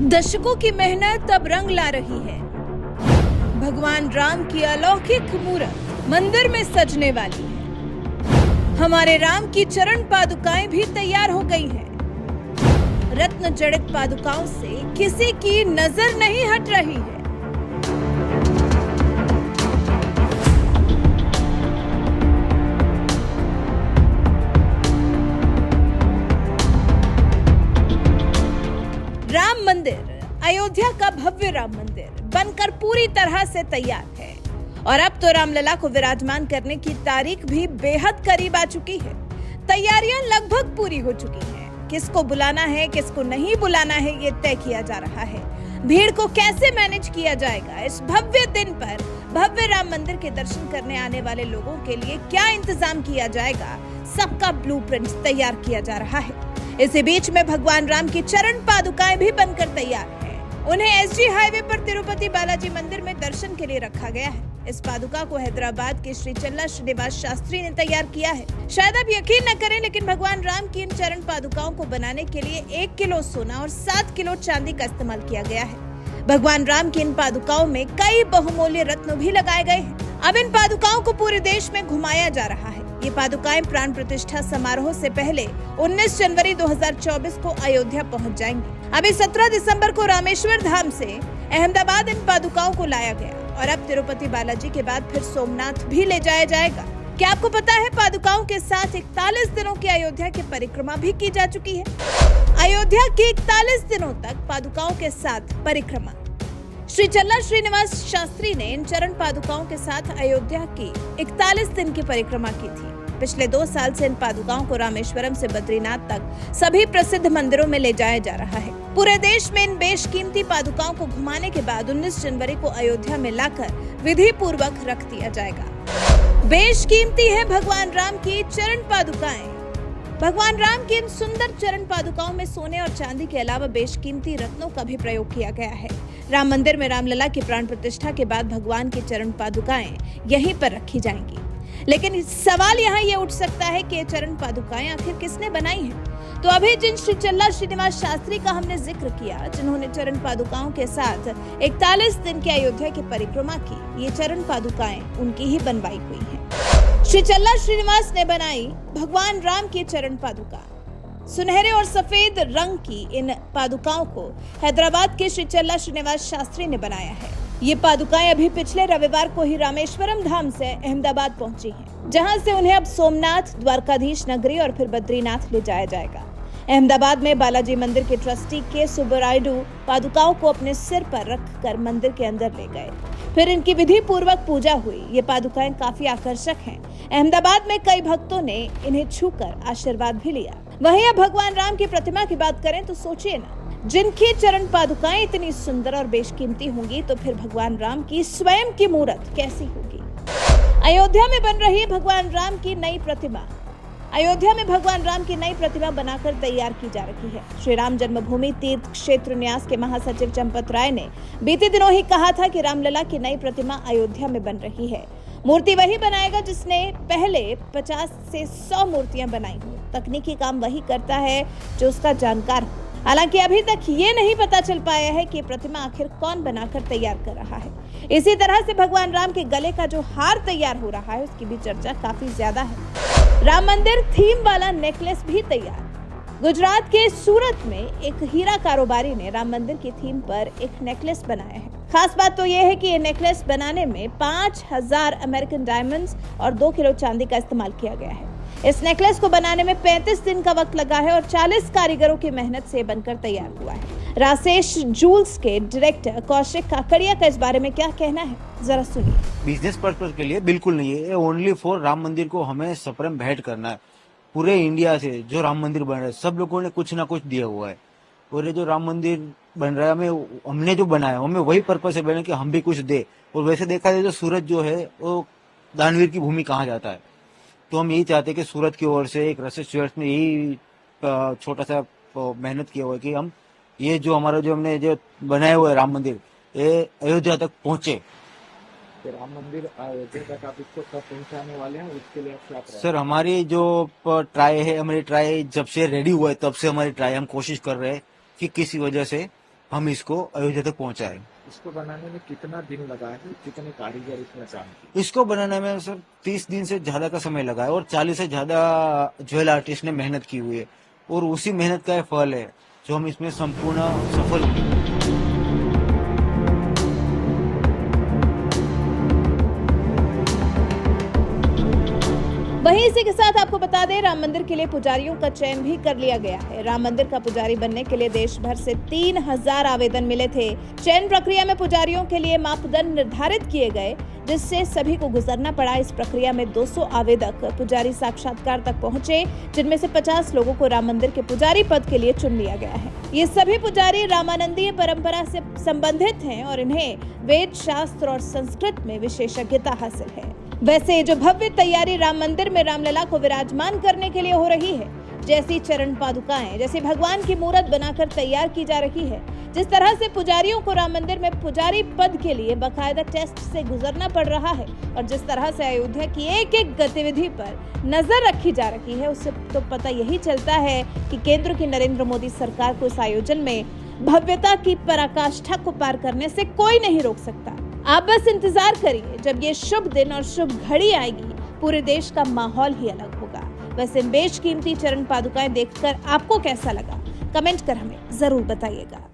दशकों की मेहनत अब रंग ला रही है। भगवान राम की अलौकिक मूरत मंदिर में सजने वाली है। हमारे राम की चरण पादुकाएं भी तैयार हो गई हैं। रत्न जड़ित पादुकाओं से किसी की नजर नहीं हट रही है। राम मंदिर, अयोध्या का भव्य राम मंदिर बनकर पूरी तरह से तैयार है और अब तो रामलला को विराजमान करने की तारीख भी बेहद करीब आ चुकी है। तैयारियां लगभग पूरी हो चुकी हैं। किसको बुलाना है, किसको नहीं बुलाना है, ये तय किया जा रहा है। भीड़ को कैसे मैनेज किया जाएगा, इस भव्य दिन पर भव्य राम मंदिर के दर्शन करने आने वाले लोगों के लिए क्या इंतजाम किया जाएगा, सबका ब्लूप्रिंट तैयार किया जा रहा है। इसी बीच में भगवान राम की चरण पादुकाएं भी बनकर तैयार हैं। उन्हें एसजी हाईवे पर तिरुपति बालाजी मंदिर में दर्शन के लिए रखा गया है। इस पादुका को हैदराबाद के श्री चल्ला श्रीनिवास शास्त्री ने तैयार किया है। शायद आप यकीन न करें, लेकिन भगवान राम की इन चरण पादुकाओं को बनाने के लिए 1 किलो सोना और 7 किलो चांदी का इस्तेमाल किया गया है। भगवान राम की इन पादुकाओं में कई बहुमूल्य रत्न भी लगाए गए हैं। अब इन पादुकाओं को पूरे देश में घुमाया जा रहा है। ये पादुकाएं प्राण प्रतिष्ठा समारोह से पहले 19 जनवरी 2024 को अयोध्या पहुंच जाएंगी। अभी 17 दिसंबर को रामेश्वर धाम से अहमदाबाद इन पादुकाओं को लाया गया और अब तिरुपति बालाजी के बाद फिर सोमनाथ भी ले जाया जाएगा। क्या आपको पता है, पादुकाओं के साथ 41 दिनों की अयोध्या की परिक्रमा भी की जा चुकी है। अयोध्या की 41 दिनों तक पादुकाओं के साथ परिक्रमा। श्री चल्ला श्रीनिवास शास्त्री ने इन चरण पादुकाओं के साथ अयोध्या की 41 दिन की परिक्रमा की थी। पिछले 2 साल से इन पादुकाओं को रामेश्वरम से बद्रीनाथ तक सभी प्रसिद्ध मंदिरों में ले जाया जा रहा है। पूरे देश में इन बेशकीमती पादुकाओं को घुमाने के बाद 19 जनवरी को अयोध्या में लाकर विधि पूर्वक रख दिया जाएगा। बेशकीमती है भगवान राम की चरण पादुकाएं। भगवान राम की इन सुंदर चरण पादुकाओं में सोने और चांदी के अलावा बेशकीमती रत्नों का भी प्रयोग किया गया है। राम मंदिर में रामलला की प्राण प्रतिष्ठा के बाद भगवान की चरण पादुकाएं यहीं पर रखी जाएंगी। लेकिन सवाल यहाँ ये उठ सकता है कि ये चरण पादुकाएं आखिर किसने बनाई हैं? तो अभी जिन श्री चल्ला श्रीनिवास शास्त्री का हमने जिक्र किया, जिन्होंने चरण पादुकाओं के साथ 41 दिन की अयोध्या की परिक्रमा की, ये चरण पादुकाएं उनकी ही बनवाई हुई हैं। श्री चल्ला श्रीनिवास ने बनाई भगवान राम की चरण पादुका। सुनहरे और सफेद रंग की इन पादुकाओं को हैदराबाद के श्री चल्ला श्रीनिवास शास्त्री ने बनाया है। ये पादुकाएं अभी पिछले रविवार को ही रामेश्वरम धाम से अहमदाबाद पहुंची हैं, जहां से उन्हें अब सोमनाथ, द्वारकाधीश नगरी और फिर बद्रीनाथ ले जाया जाएगा। अहमदाबाद में बालाजी मंदिर के ट्रस्टी के सुब्बरायडू पादुकाओं को अपने सिर पर रखकर मंदिर के अंदर ले गए। फिर इनकी विधि पूर्वक पूजा हुई। ये पादुकाएं काफी आकर्षक हैं। अहमदाबाद में कई भक्तों ने इन्हें छूकर आशीर्वाद भी लिया। वहीं अब भगवान राम की प्रतिमा की बात करें तो सोचिए ना, जिनकी चरण पादुकाएं इतनी सुंदर और बेशकीमती होंगी, तो फिर भगवान राम की स्वयं की मूरत कैसी होगी। अयोध्या में बन रही भगवान राम की नई प्रतिमा। अयोध्या में भगवान राम की नई प्रतिमा बनाकर तैयार की जा रही है। श्री राम जन्मभूमि तीर्थ क्षेत्र न्यास के महासचिव चंपत राय ने बीते दिनों ही कहा था कि रामलला की नई प्रतिमा अयोध्या में बन रही है। मूर्ति वही बनाएगा जिसने पहले 50 से 100 मूर्तियां बनाई हो। तकनीकी काम वही करता है जो उसका जानकार हो। हालांकि अभी तक ये नहीं पता चल पाया है कि प्रतिमा आखिर कौन बनाकर तैयार कर रहा है। इसी तरह से भगवान राम के गले का जो हार तैयार हो रहा है, उसकी भी चर्चा काफी ज्यादा है। राम मंदिर थीम वाला नेकलेस भी तैयार। गुजरात के सूरत में एक हीरा कारोबारी ने राम मंदिर की थीम पर एक नेकलेस बनाया है। खास बात तो यह है कि ये नेकलेस बनाने में 5000 अमेरिकन डायमंड्स और 2 किलो चांदी का इस्तेमाल किया गया है। इस नेकलेस को बनाने में 35 दिन का वक्त लगा है और 40 कारीगरों की मेहनत से बनकर तैयार हुआ है। राशेष जूल्स के डायरेक्टर कौशिक काकड़िया का इस बारे में क्या कहना है, जरा सुनिए। बिजनेस पर्पज के लिए बिल्कुल नहीं है, ओनली फॉर राम मंदिर को हमें सप्रेम भेंट करना है। पूरे इंडिया से जो राम मंदिर बन रहा है, सब लोगों ने कुछ ना कुछ दिया हुआ है और ये जो राम मंदिर बन रहा है, हमने जो बनाया हमें वही पर्पज से बना कि हम भी कुछ दे। और वैसे देखा जाए तो सूरत जो है वो दानवीर की भूमि कहा जाता है, तो हम यही चाहते हैं कि सूरत की ओर से एक रसेस चर्च ने यही छोटा सा मेहनत किया हुआ है कि हम ये जो हमारा जो हमने जो बनाया हुआ है राम मंदिर, ये अयोध्या तक पहुंचे। राम मंदिर अयोध्या तक आप इसको कब पहुंचाने वाले हैं, उसके लिए आप क्या सर हमारी जो ट्राई है, हमारी ट्राई जब से रेडी हुआ है तब से हमारी ट्राई हम कोशिश कर रहे हैं कि किसी वजह से हम इसको अयोध्या तक पहुंचाए। इसको बनाने में कितना दिन लगा है, कितने कारीगर इसमें काम किए? इसको बनाने में सर 30 दिन से ज्यादा का समय लगा है और 40 से ज्यादा ज्वेल आर्टिस्ट ने मेहनत की हुई है और उसी मेहनत का ये फल है जो हम इसमें संपूर्ण सफल हुए। वहीं इसी के साथ आपको बता दें, राम मंदिर के लिए पुजारियों का चयन भी कर लिया गया है। राम मंदिर का पुजारी बनने के लिए देश भर से 3000 आवेदन मिले थे। चयन प्रक्रिया में पुजारियों के लिए मापदंड निर्धारित किए गए, जिससे सभी को गुजरना पड़ा। इस प्रक्रिया में 200 आवेदक पुजारी साक्षात्कार तक पहुंचे, जिनमें से 50 लोगों को राम मंदिर के पुजारी पद के लिए चुन लिया गया है। ये सभी पुजारी रामानंदीय परंपरा से संबंधित हैं और इन्हें वेद, शास्त्र और संस्कृत में विशेषज्ञता हासिल है। वैसे जो भव्य तैयारी राम मंदिर में रामलला को विराजमान करने के लिए हो रही है, जैसी चरण पादुकाएं, जैसे भगवान की मूर्त बनाकर तैयार की जा रही है, जिस तरह से पुजारियों को राम मंदिर में पुजारी पद के लिए बाकायदा टेस्ट से गुजरना पड़ रहा है और जिस तरह से अयोध्या की एक एक गतिविधि पर नजर रखी जा रही है, उससे तो पता यही चलता है कि केंद्र की नरेंद्र मोदी सरकार को इस आयोजन में भव्यता की पराकाष्ठा को पार करने से कोई नहीं रोक सकता। आप बस इंतजार करिए, जब ये शुभ दिन और शुभ घड़ी आएगी, पूरे देश का माहौल ही अलग होगा। वैसे बेशकीमती चरण पादुकाएं देखकर आपको कैसा लगा, कमेंट कर हमें जरूर बताइएगा।